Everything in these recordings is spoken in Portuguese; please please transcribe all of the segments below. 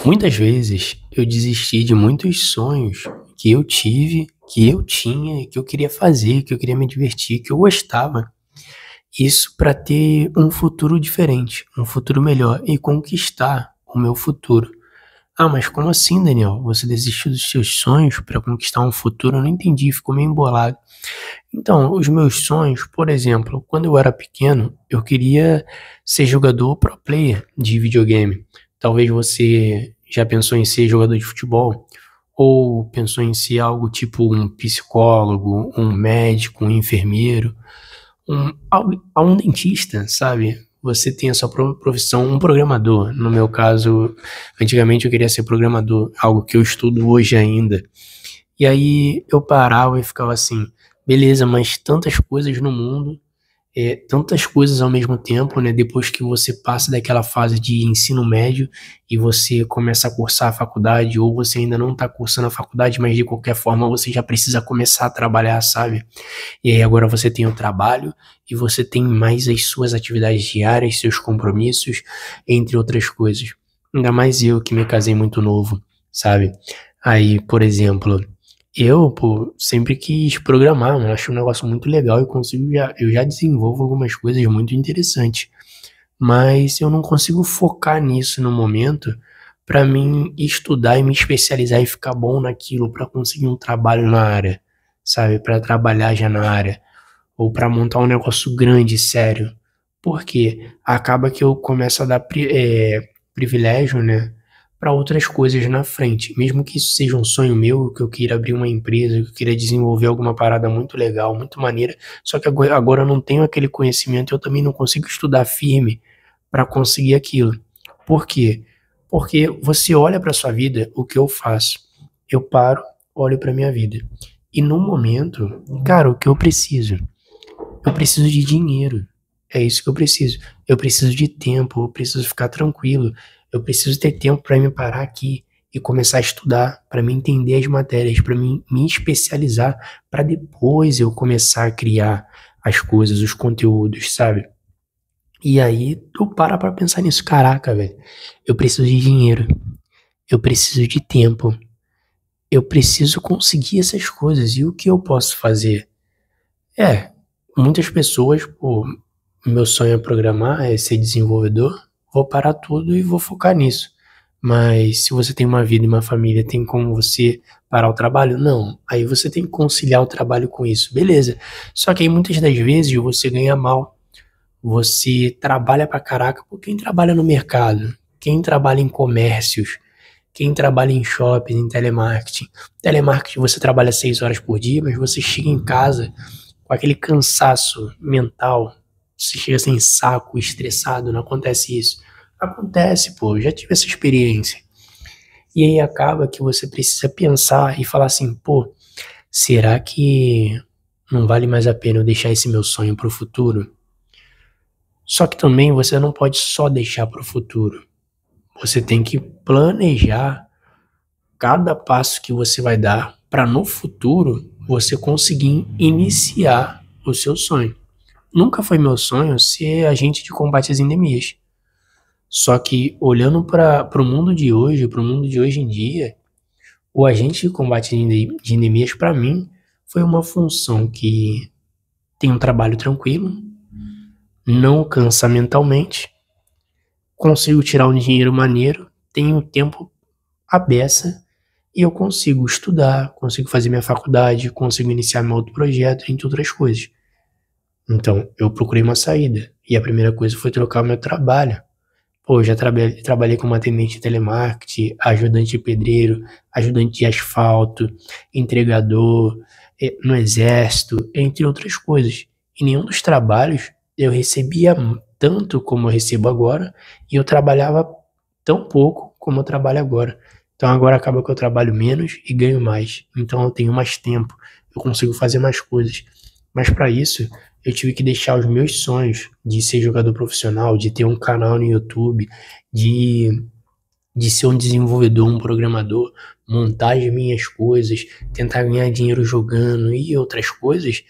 Muitas vezes eu desisti de muitos sonhos que eu tive, que eu tinha, que eu queria fazer, que eu queria me divertir, que eu gostava. Isso para ter um futuro diferente, um futuro melhor e conquistar o meu futuro. Ah, mas como assim, Daniel? Você desistiu dos seus sonhos para conquistar um futuro? Eu não entendi, ficou meio embolado. Então, os meus sonhos, por exemplo, quando eu era pequeno, eu queria ser jogador pro player de videogame. Talvez você já pensou em ser jogador de futebol? Ou pensou em ser algo tipo um psicólogo, um médico, um enfermeiro, um dentista, sabe? Você tem a sua profissão, um programador. No meu caso, antigamente eu queria ser programador, algo que eu estudo hoje ainda. E aí eu parava e ficava assim, beleza, mas tantas coisas no mundo, tantas coisas ao mesmo tempo, né? Depois que você passa daquela fase de ensino médio e você começa a cursar a faculdade, ou você ainda não está cursando a faculdade, mas de qualquer forma você já precisa começar a trabalhar, sabe? E aí agora você tem o trabalho e você tem mais as suas atividades diárias, seus compromissos, entre outras coisas. Ainda mais eu que me casei muito novo, sabe? Aí, por exemplo, pô, sempre quis programar, eu acho um negócio muito legal e eu já desenvolvo algumas coisas muito interessantes, mas eu não consigo focar nisso no momento para mim estudar e me especializar e ficar bom naquilo para conseguir um trabalho na área, sabe? Para trabalhar já na área ou para montar um negócio grande, sério. Porque acaba que eu começo a dar privilégio, né, para outras coisas na frente. Mesmo que isso seja um sonho meu, que eu queira abrir uma empresa, que eu queira desenvolver alguma parada muito legal, muito maneira, só que agora eu não tenho aquele conhecimento, eu também não consigo estudar firme para conseguir aquilo. Por quê? Porque você olha para sua vida, o que eu faço? Eu paro, olho para minha vida. E no momento, cara, o que eu preciso? Eu preciso de dinheiro. É isso que eu preciso. Eu preciso de tempo, eu preciso ficar tranquilo. Eu preciso ter tempo para me parar aqui e começar a estudar, para me entender as matérias, para me especializar, para depois eu começar a criar as coisas, os conteúdos, sabe? E aí tu para pensar nisso. Caraca, velho. Eu preciso de dinheiro. Eu preciso de tempo. Eu preciso conseguir essas coisas. E o que eu posso fazer? É, muitas pessoas, pô, meu sonho é programar, é ser desenvolvedor, vou parar tudo e vou focar nisso. Mas se você tem uma vida e uma família, tem como você parar o trabalho? Não. Aí você tem que conciliar o trabalho com isso, beleza. Só que aí muitas das vezes você ganha mal. Você trabalha pra caraca, por quem trabalha no mercado, quem trabalha em comércios, quem trabalha em shopping, em telemarketing. Telemarketing você trabalha 6 horas por dia, mas você chega em casa com aquele cansaço mental, você chega sem saco, estressado, não acontece isso. Acontece, pô, eu já tive essa experiência. E aí acaba que você precisa pensar e falar assim, pô, será que não vale mais a pena eu deixar esse meu sonho pro futuro? Só que também você não pode só deixar pro futuro. Você tem que planejar cada passo que você vai dar para no futuro você conseguir iniciar o seu sonho. Nunca foi meu sonho ser agente de combate às endemias. Só que olhando para o mundo de hoje, para o mundo de hoje em dia, o agente de combate de endemias, para mim, foi uma função que tem um trabalho tranquilo, não cansa mentalmente, consigo tirar um dinheiro maneiro, tenho tempo à beça e eu consigo estudar, consigo fazer minha faculdade, consigo iniciar meu outro projeto, entre outras coisas. Então, eu procurei uma saída. E a primeira coisa foi trocar o meu trabalho. Pô, eu já trabalhei como atendente de telemarketing, ajudante de pedreiro, ajudante de asfalto, entregador, no exército, entre outras coisas. E nenhum dos trabalhos eu recebia tanto como eu recebo agora, e eu trabalhava tão pouco como eu trabalho agora. Então agora acaba que eu trabalho menos e ganho mais. Então eu tenho mais tempo, eu consigo fazer mais coisas. Mas para isso, eu tive que deixar os meus sonhos de ser jogador profissional, de ter um canal no YouTube, de, de ser um desenvolvedor, um programador, montar as minhas coisas, tentar ganhar dinheiro jogando e outras coisas,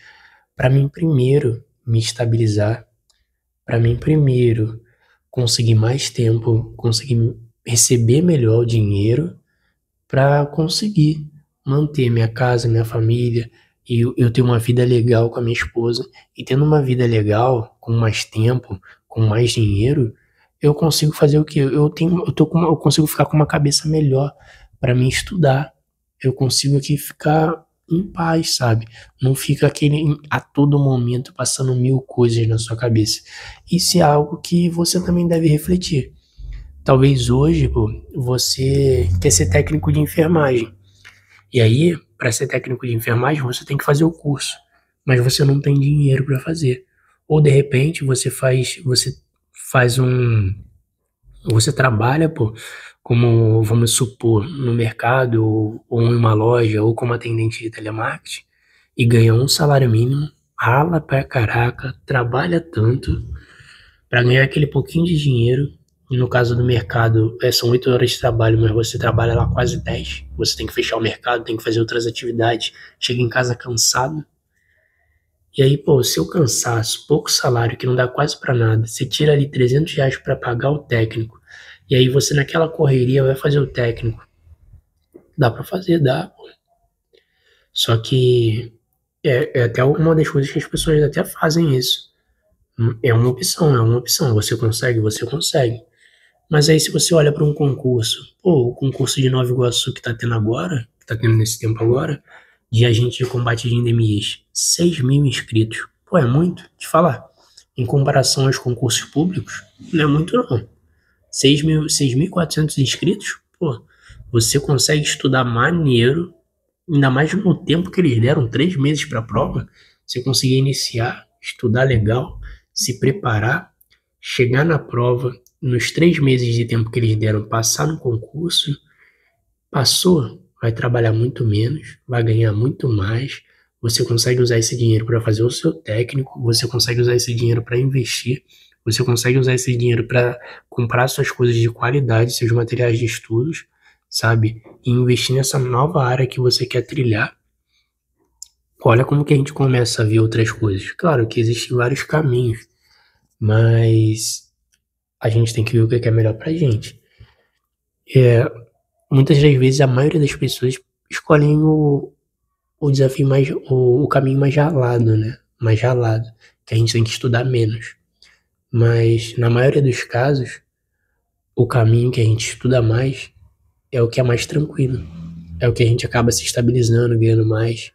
para mim primeiro me estabilizar, para mim primeiro conseguir mais tempo, conseguir receber melhor o dinheiro para conseguir manter minha casa, minha família, e eu ter uma vida legal com a minha esposa. E tendo uma vida legal, com mais tempo, com mais dinheiro, eu consigo fazer o quê? Eu consigo ficar com uma cabeça melhor para mim estudar. Eu consigo aqui ficar em paz, sabe? Não fica aquele a todo momento passando mil coisas na sua cabeça. Isso é algo que você também deve refletir. Talvez hoje, pô, você quer ser técnico de enfermagem. E aí, para ser técnico de enfermagem, você tem que fazer o curso, mas você não tem dinheiro para fazer. Ou de repente você trabalha, pô, como vamos supor, no mercado ou em uma loja ou como atendente de telemarketing e ganha um salário mínimo, rala pra caraca, trabalha tanto para ganhar aquele pouquinho de dinheiro. E no caso do mercado, são 8 horas de trabalho, mas você trabalha lá quase 10. Você tem que fechar o mercado, tem que fazer outras atividades, chega em casa cansado. E aí, pô, seu cansaço, pouco salário, que não dá quase pra nada, você tira ali R$ 300 pra pagar o técnico, e aí você naquela correria vai fazer o técnico. Dá pra fazer, dá, pô. Só que é até uma das coisas que as pessoas até fazem isso. É uma opção, é uma opção. Você consegue, você consegue. Mas aí se você olha para um concurso, pô, o concurso de Nova Iguaçu que tá tendo agora, que tá tendo nesse tempo agora, de agente de combate de endemias, 6.000 inscritos. Pô, é muito, te falar. Em comparação aos concursos públicos, não é muito não. 6.400 inscritos, pô, você consegue estudar maneiro, ainda mais no tempo que eles deram, 3 meses para a prova, você conseguir iniciar, estudar legal, se preparar, chegar na prova, nos 3 meses de tempo que eles deram, passar no concurso, passou, vai trabalhar muito menos, vai ganhar muito mais, você consegue usar esse dinheiro para fazer o seu técnico, você consegue usar esse dinheiro para investir, você consegue usar esse dinheiro para comprar suas coisas de qualidade, seus materiais de estudos, sabe? E investir nessa nova área que você quer trilhar. Olha como que a gente começa a ver outras coisas. Claro que existem vários caminhos, mas a gente tem que ver o que é melhor pra gente. Muitas das vezes a maioria das pessoas escolhem o desafio mais, o caminho mais ralado, né? Mais ralado, que a gente tem que estudar menos. Mas na maioria dos casos, o caminho que a gente estuda mais é o que é mais tranquilo. É o que a gente acaba se estabilizando, ganhando mais.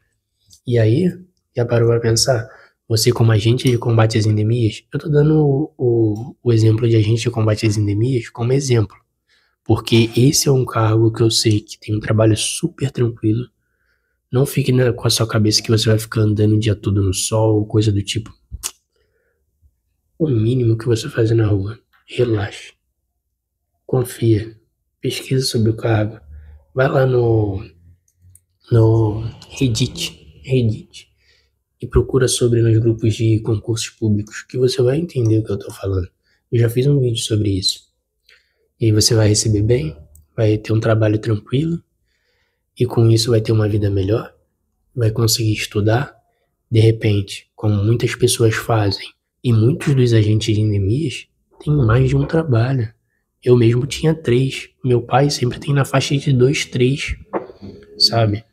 E aí, já parou pra pensar? Você como agente de combate às endemias, eu tô dando o exemplo de agente de combate às endemias como exemplo. Porque esse é um cargo que eu sei que tem um trabalho super tranquilo. Não fique com a sua cabeça que você vai ficar andando o dia todo no sol, ou coisa do tipo. O mínimo que você fazer na rua, relaxe. Confia. Pesquisa sobre o cargo. Vai lá no Reddit e procura sobre nos grupos de concursos públicos, que você vai entender o que eu tô falando. Eu já fiz um vídeo sobre isso. E aí você vai receber bem, vai ter um trabalho tranquilo, e com isso vai ter uma vida melhor, vai conseguir estudar. De repente, como muitas pessoas fazem, e muitos dos agentes de endemias têm mais de um trabalho. Eu mesmo tinha 3. Meu pai sempre tem na faixa de 2, 3, sabe?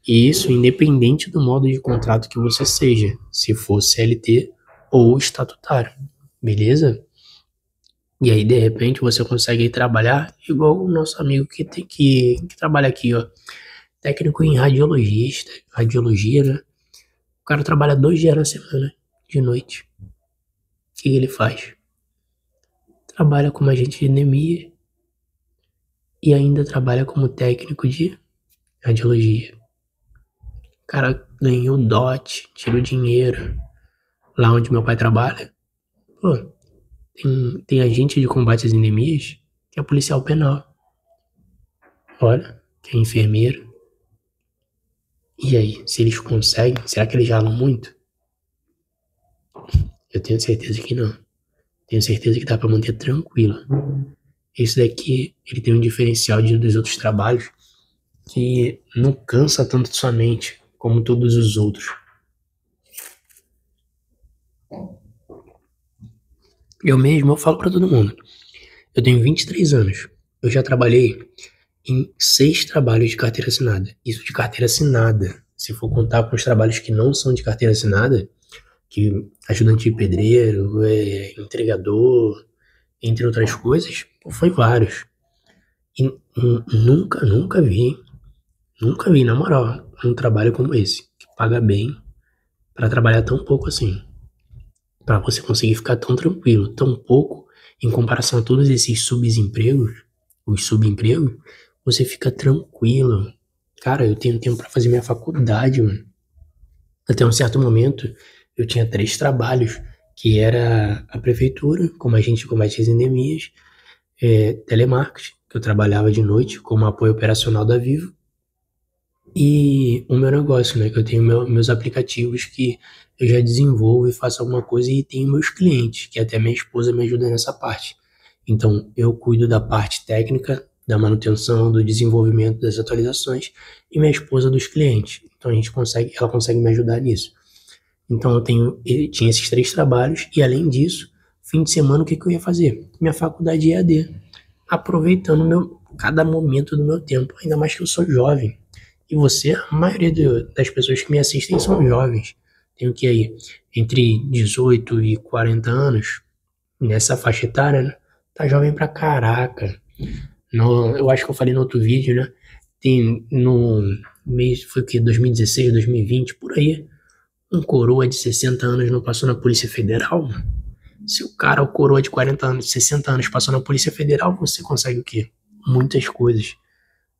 E isso independente do modo de contrato que você seja, se for CLT ou estatutário, beleza? E aí, de repente, você consegue ir trabalhar igual o nosso amigo que trabalha aqui, ó. Técnico em radiologia, né? O cara trabalha 2 dias na semana, de noite. O que ele faz? Trabalha como agente de endemia e ainda trabalha como técnico de radiologia. O cara ganhou dote, tirou dinheiro. Lá onde meu pai trabalha, pô, tem agente de combate às endemias que é policial penal. Olha, que é enfermeiro. E aí, se eles conseguem, será que eles ralam muito? Eu tenho certeza que não. Tenho certeza que dá pra manter tranquilo. Esse daqui, ele tem um diferencial dos outros trabalhos que não cansa tanto sua mente como todos os outros. Eu falo pra todo mundo. Eu tenho 23 anos. eu já trabalhei em 6 trabalhos de carteira assinada. Isso de carteira assinada. Se for contar com os trabalhos que não são de carteira assinada, que ajudante de pedreiro, entregador, entre outras coisas, foi vários. E nunca vi, na moral, um trabalho como esse, que paga bem para trabalhar tão pouco assim. Para você conseguir ficar tão tranquilo, tão pouco, em comparação a todos esses os subempregos, você fica tranquilo. Cara, eu tenho tempo para fazer minha faculdade, mano. Até um certo momento, eu tinha 3 trabalhos, que era a prefeitura, como agente de combate às endemias, telemarketing, que eu trabalhava de noite como apoio operacional da Vivo, e o meu negócio, né, que eu tenho meus aplicativos que eu já desenvolvo e faço alguma coisa, e tenho meus clientes, que até minha esposa me ajuda nessa parte. Então, eu cuido da parte técnica, da manutenção, do desenvolvimento das atualizações, e minha esposa dos clientes. Então, ela consegue me ajudar nisso. Então, eu tinha esses 3 trabalhos, e além disso, fim de semana, o que eu ia fazer? Minha faculdade EAD, aproveitando cada momento do meu tempo, ainda mais que eu sou jovem. E você, a maioria das pessoas que me assistem são jovens. Tenho que aí, entre 18 e 40 anos, nessa faixa etária, né? Tá jovem pra caraca. Eu acho que eu falei no outro vídeo, né? Tem no mês, foi o que? 2016, 2020, por aí. Um coroa de 60 anos não passou na Polícia Federal, mano. Se o coroa de 40 anos, 60 anos passou na Polícia Federal, você consegue o quê? Muitas coisas.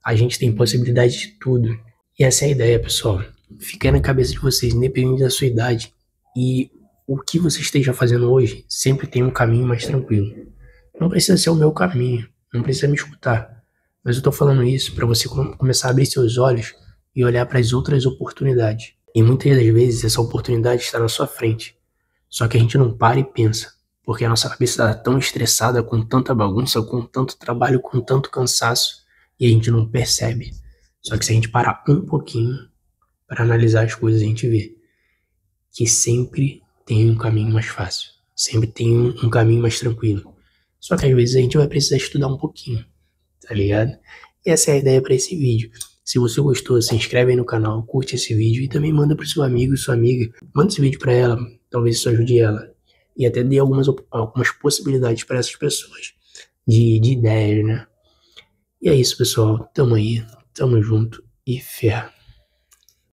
A gente tem possibilidade de tudo. E essa é a ideia, pessoal. Fica na cabeça de vocês, independente da sua idade. E o que você esteja fazendo hoje, sempre tem um caminho mais tranquilo. Não precisa ser o meu caminho, não precisa me escutar. Mas eu tô falando isso para você começar a abrir seus olhos e olhar para as outras oportunidades. E muitas das vezes essa oportunidade está na sua frente. Só que a gente não para e pensa, porque a nossa cabeça está tão estressada com tanta bagunça, com tanto trabalho, com tanto cansaço, e a gente não percebe. Só que se a gente parar um pouquinho para analisar as coisas, a gente vê que sempre tem um caminho mais fácil, sempre tem um caminho mais tranquilo. Só que às vezes a gente vai precisar estudar um pouquinho, tá ligado? E essa é a ideia para esse vídeo. Se você gostou, se inscreve aí no canal, curte esse vídeo e também manda pro seu amigo e sua amiga. Manda esse vídeo para ela, talvez isso ajude ela. E até dê algumas possibilidades para essas pessoas de ideias, né? E é isso, pessoal. Tamo aí, tamo junto e fé.